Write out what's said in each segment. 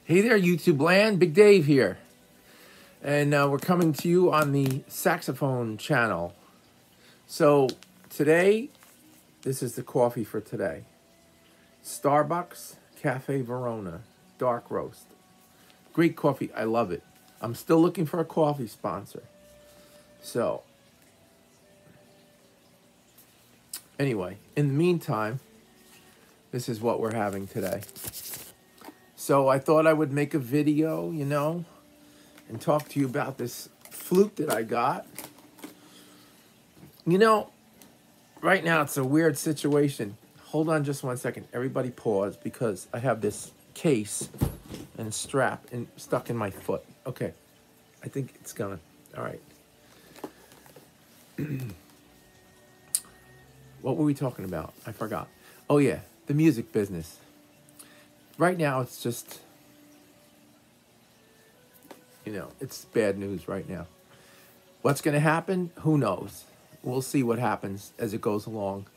Hey there, YouTube land. Big Dave here. And we're coming to you on the saxophone channel. So today, this is the coffee for today. Starbucks Cafe Verona Dark Roast. Great coffee. I love it. I'm still looking for a coffee sponsor. So, anyway, in the meantime, this is what we're having today. So I thought I would make a video, and talk to you about this flute that I got. Right now it's a weird situation. Hold on just 1 second. Everybody pause because I have this case and strap and stuck in my foot. Okay, I think it's gone. All right. What were we talking about? I forgot. Oh yeah, the music business. Right now, it's just, it's bad news right now. What's going to happen? Who knows? We'll see what happens as it goes along.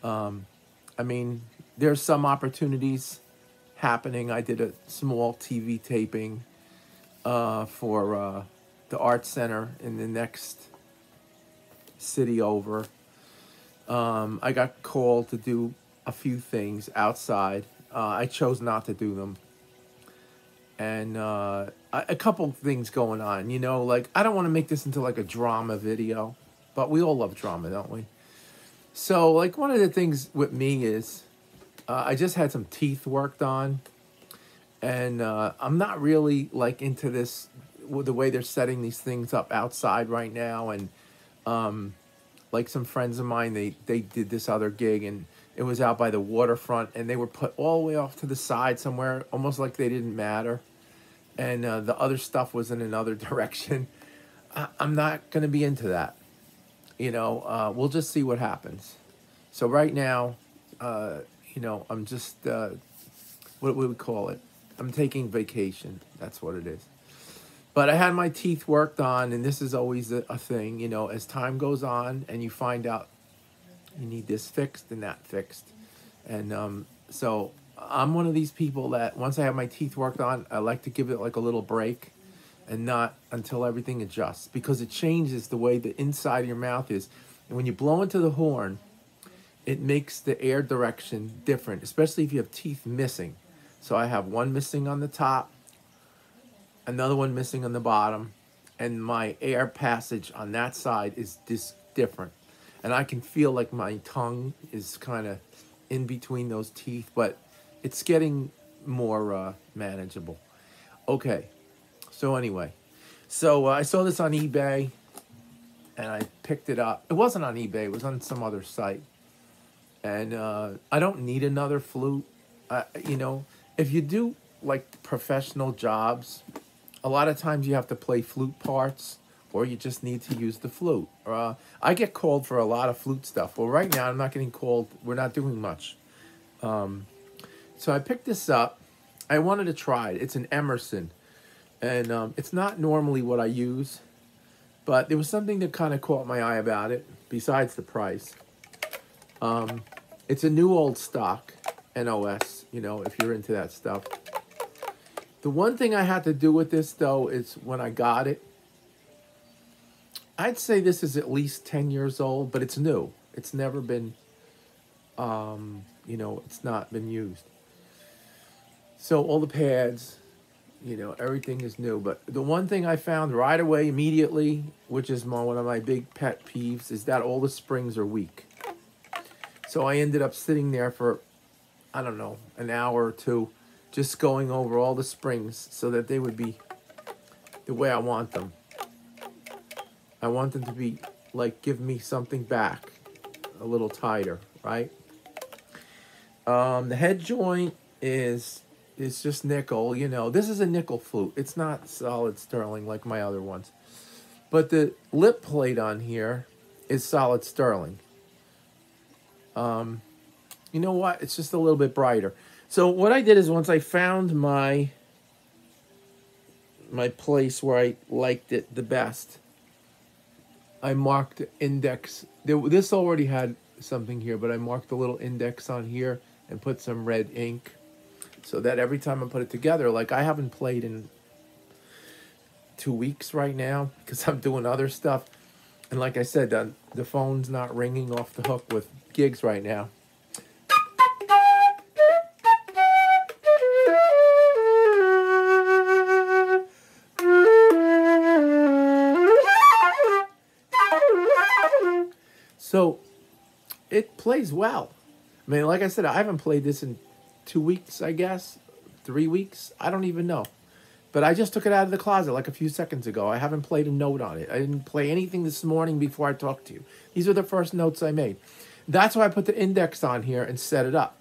There's some opportunities happening. I did a small TV taping for the Art Center in the next city over. I got called to do a few things outside. I chose not to do them. And a couple things going on, I don't want to make this into like a drama video, but we all love drama, don't we? So one of the things with me is I just had some teeth worked on, and I'm not really into this, the way they're setting these things up outside right now. And some friends of mine, they did this other gig, and it was out by the waterfront, and they were put all the way off to the side somewhere, almost like they didn't matter. And the other stuff was in another direction. I'm not going to be into that. We'll just see what happens. So right now, I'm just, what would we call it? I'm taking vacation. That's what it is. But I had my teeth worked on, and this is always a thing, as time goes on and you find out you need this fixed and that fixed. And so I'm one of these people that once I have my teeth worked on, I like to give it a little break and not until everything adjusts, because it changes the way the inside of your mouth is. And when you blow into the horn, it makes the air direction different, especially if you have teeth missing. So I have one missing on the top, another one missing on the bottom, and my air passage on that side is different. And I can feel like my tongue is kind of in between those teeth, but it's getting more manageable. Okay, so anyway. So I saw this on eBay, and I picked it up. It wasn't on eBay. It was on some other site. And I don't need another flute. If you do, professional jobs, a lot of times you have to play flute parts, or you just need to use the flute. I get called for a lot of flute stuff. Well, right now I'm not getting called. We're not doing much. So I picked this up. I wanted to try it. It's an Emerson. And it's not normally what I use, but there was something that kind of caught my eye about it, besides the price. It's a new old stock, NOS, if you're into that stuff. The one thing I had to do with this, though, is when I got it, I'd say this is at least 10 years old, but it's new. It's never been, it's not been used. So all the pads, everything is new. But the one thing I found right away, immediately, which is one of my big pet peeves, is that all the springs are weak. So I ended up sitting there for, I don't know, an hour or two, just going over all the springs so that they would be the way I want them. I want them to be give me something back, a little tighter, right? The head joint is just nickel, This is a nickel flute. It's not solid sterling like my other ones. But the lip plate on here is solid sterling. You know what? It's just a little bit brighter. So what I did is, once I found my place where I liked it the best, I marked the index. This already had something here, but I marked a little index on here and put some red ink. so that every time I put it together, like I haven't played in 2 weeks right now because I'm doing other stuff. And like I said, the phone's not ringing off the hook with gigs right now. So it plays well. I mean, like I said, I haven't played this in 2 weeks, I guess. 3 weeks. I don't even know. But I just took it out of the closet like a few seconds ago. I haven't played a note on it. I didn't play anything this morning before I talked to you. These are the first notes I made. That's why I put the index on here and set it up.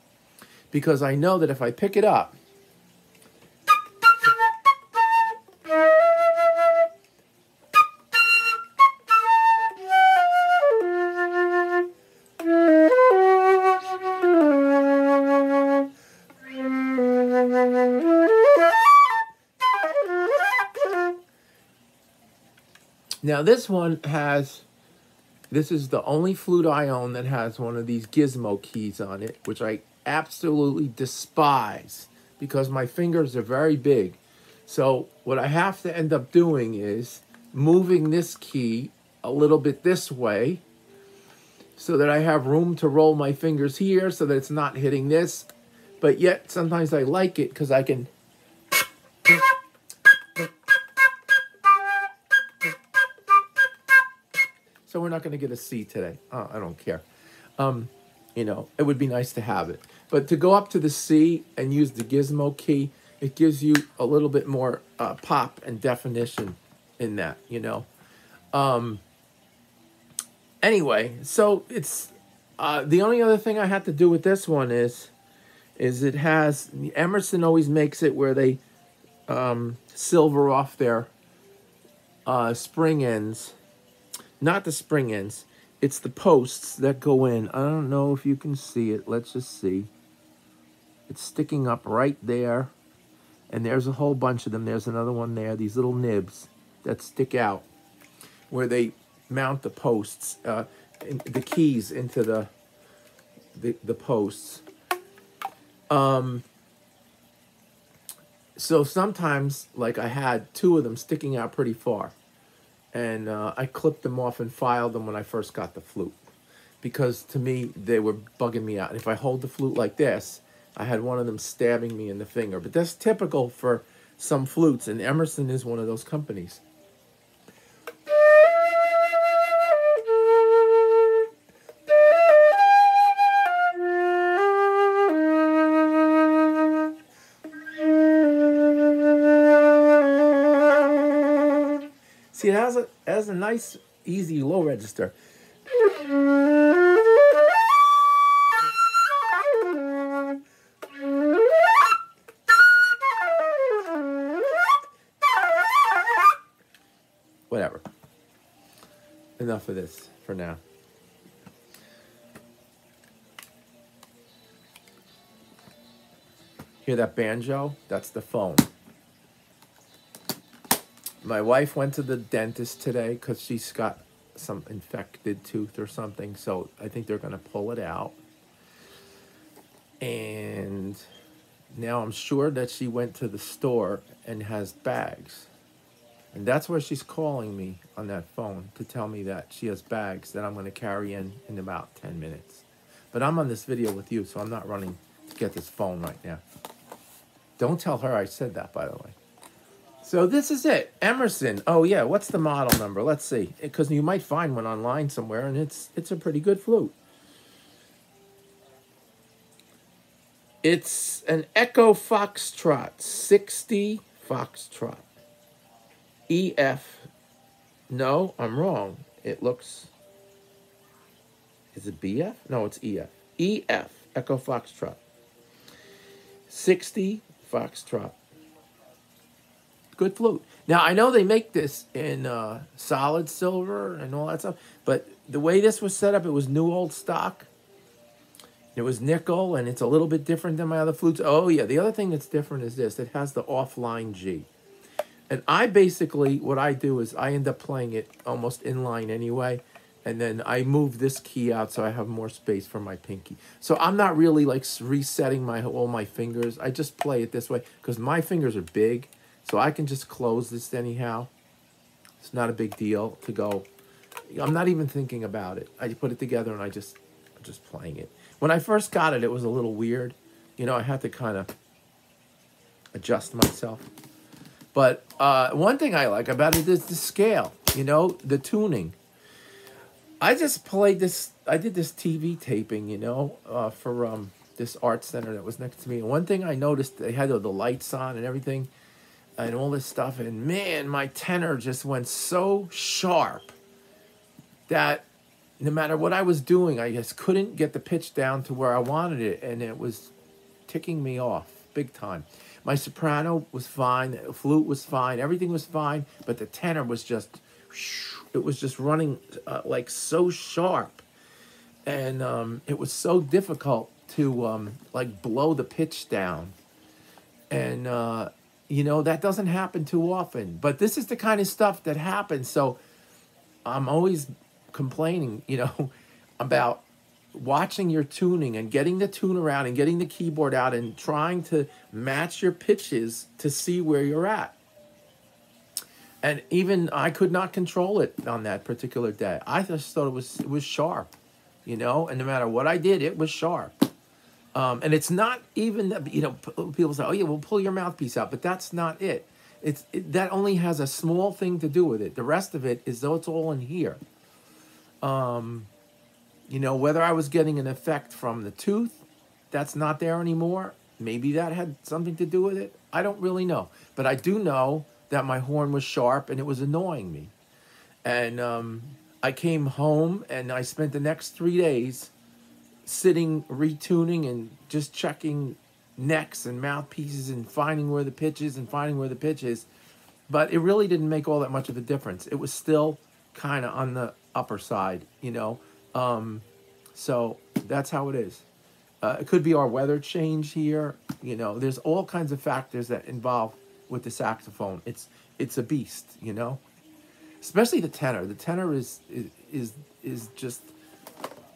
Because I know that if I pick it up, now this one has, this is the only flute I own that has one of these gizmo keys on it, which I absolutely despise because my fingers are very big. So what I have to end up doing is moving this key a little bit this way so that I have room to roll my fingers here so that it's not hitting this. But yet sometimes I like it because I can... So we're not going to get a C today. I don't care. You know, it would be nice to have it. But to go up to the C and use the gizmo key, it gives you a little bit more pop and definition in that, you know. Anyway, so it's... the only other thing I had to do with this one is it has... Emerson always makes it where they silver off their spring ends. Not the spring ends. It's the posts that go in. I don't know if you can see it. Let's just see. It's sticking up right there. And there's a whole bunch of them. There's another one there. These little nibs that stick out where they mount the posts, the keys into the posts. So sometimes, like I had 2 of them sticking out pretty far. And I clipped them off and filed them when I first got the flute. Because to me, they were bugging me out. And if I hold the flute like this, I had one of them stabbing me in the finger. But that's typical for some flutes, and Emerson is one of those companies. See, it has a nice, easy low register. Whatever. Enough of this for now. Hear that banjo? That's the phone. My wife went to the dentist today because she's got some infected tooth or something. So I think they're going to pull it out. And now I'm sure that she went to the store and has bags. And that's where she's calling me on that phone to tell me that she has bags that I'm going to carry in about 10 minutes. But I'm on this video with you, so I'm not running to get this phone right now. Don't tell her I said that, by the way. So this is it. Emerson. Oh, yeah. What's the model number? Let's see. Because you might find one online somewhere, and it's a pretty good flute. It's an Echo Foxtrot. 60 Foxtrot. EF. No, I'm wrong. It looks... Is it BF? No, it's EF. EF. Echo Foxtrot. 60 Foxtrot. Good flute. Now, I know they make this in solid silver and all that stuff, but the way this was set up, it was new old stock. It was nickel, and it's a little bit different than my other flutes. Oh, yeah, the other thing that's different is this. It has the offline G. And I basically, what I do is I end up playing it almost inline anyway, And then I move this key out so I have more space for my pinky. So I'm not really like resetting all my fingers. I just play it this way because my fingers are big. So I can just close this anyhow. It's not a big deal to go. I'm not even thinking about it. I put it together and I'm just playing it. When I first got it, it was a little weird. You know, I had to kind of adjust myself. But one thing I like about it is the scale, you know, the tuning. I just played this, I did this TV taping, you know, for this art center that was next to me. And one thing I noticed, they had the lights on and everything and all this stuff. And man, my tenor just went so sharp that no matter what I was doing, I just couldn't get the pitch down to where I wanted it. And it was ticking me off big time. My soprano was fine, the flute was fine, everything was fine, but the tenor was just, it was just running like so sharp. And it was so difficult to like blow the pitch down. And, you know, that doesn't happen too often. But this is the kind of stuff that happens. So I'm always complaining, you know, about watching your tuning and getting the tune around and getting the keyboard out and trying to match your pitches to see where you're at. And even I could not control it on that particular day. I just thought it was sharp, you know, and no matter what I did, it was sharp. And it's not even that, you know, people say, oh yeah, well, pull your mouthpiece out, but that's not it. That only has a small thing to do with it. The rest of it is though it's all in here. You know, whether I was getting an effect from the tooth, that's not there anymore. Maybe that had something to do with it. I don't really know. But I do know that my horn was sharp and it was annoying me. And I came home and I spent the next 3 days sitting, retuning and just checking necks and mouthpieces and finding where the pitch is and finding where the pitch is. But it really didn't make all that much of a difference. It was still kind of on the upper side, you know. So that's how it is. It could be our weather change here. You know, there's all kinds of factors that involve with the saxophone. It's a beast, you know, especially the tenor. The tenor is just,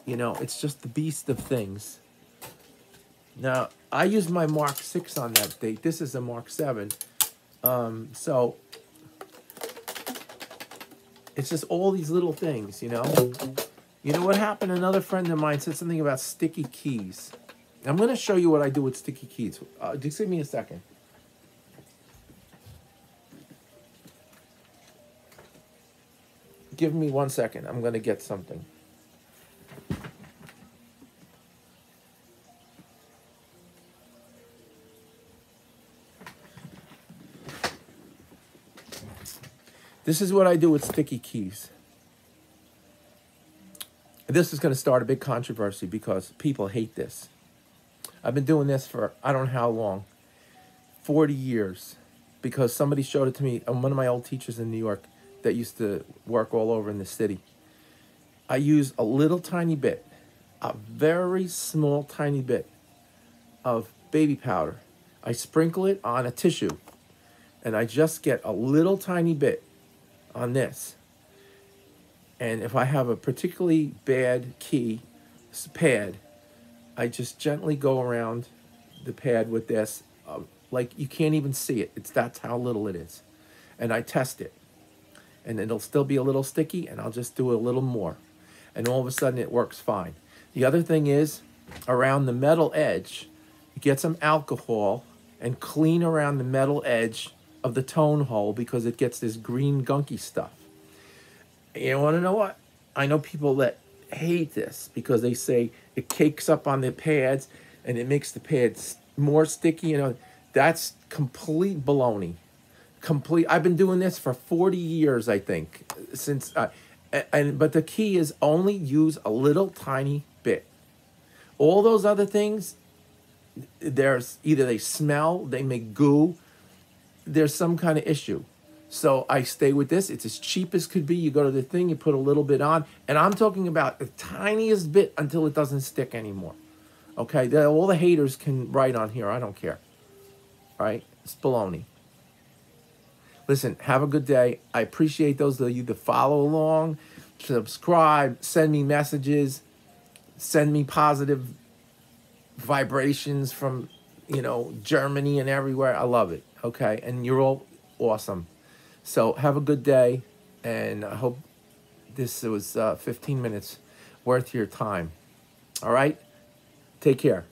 you know, it's just the beast of things. Now, I used my Mark 6 on that date. This is a Mark 7. So it's just all these little things, you know. You know what happened? Another friend of mine said something about sticky keys. I'm going to show you what I do with sticky keys. Just give me a second. Give me 1 second. I'm going to get something. This is what I do with sticky keys. This is going to start a big controversy because people hate this. I've been doing this for I don't know how long, 40 years, because somebody showed it to me, one of my old teachers in New York that used to work all over in the city. I use a little tiny bit, a very small tiny bit of baby powder. I sprinkle it on a tissue, and I just get a little tiny bit on this. And if I have a particularly bad key pad, I just gently go around the pad with this, like you can't even see it. That's how little it is. And I test it. And it'll still be a little sticky, and I'll just do a little more. And all of a sudden it works fine. The other thing is, around the metal edge, get some alcohol and clean around the metal edge of the tone hole because it gets this green gunky stuff. You want to know what? I know people that hate this because they say it cakes up on the pads and it makes the pads more sticky. You know, that's complete baloney. I've been doing this for 40 years, I think, since. But the key is only use a little tiny bit. All those other things, there's either they smell, they make goo. There's some kind of issue. So I stay with this. It's as cheap as could be. You go to the thing, you put a little bit on. And I'm talking about the tiniest bit until it doesn't stick anymore. Okay? All the haters can write on here. I don't care. All right? It's baloney. Listen, have a good day. I appreciate those of you that follow along. subscribe, send me messages, send me positive vibrations from, Germany and everywhere. I love it. Okay. And you're all awesome. So have a good day. And I hope this was 15 minutes worth your time. All right. Take care.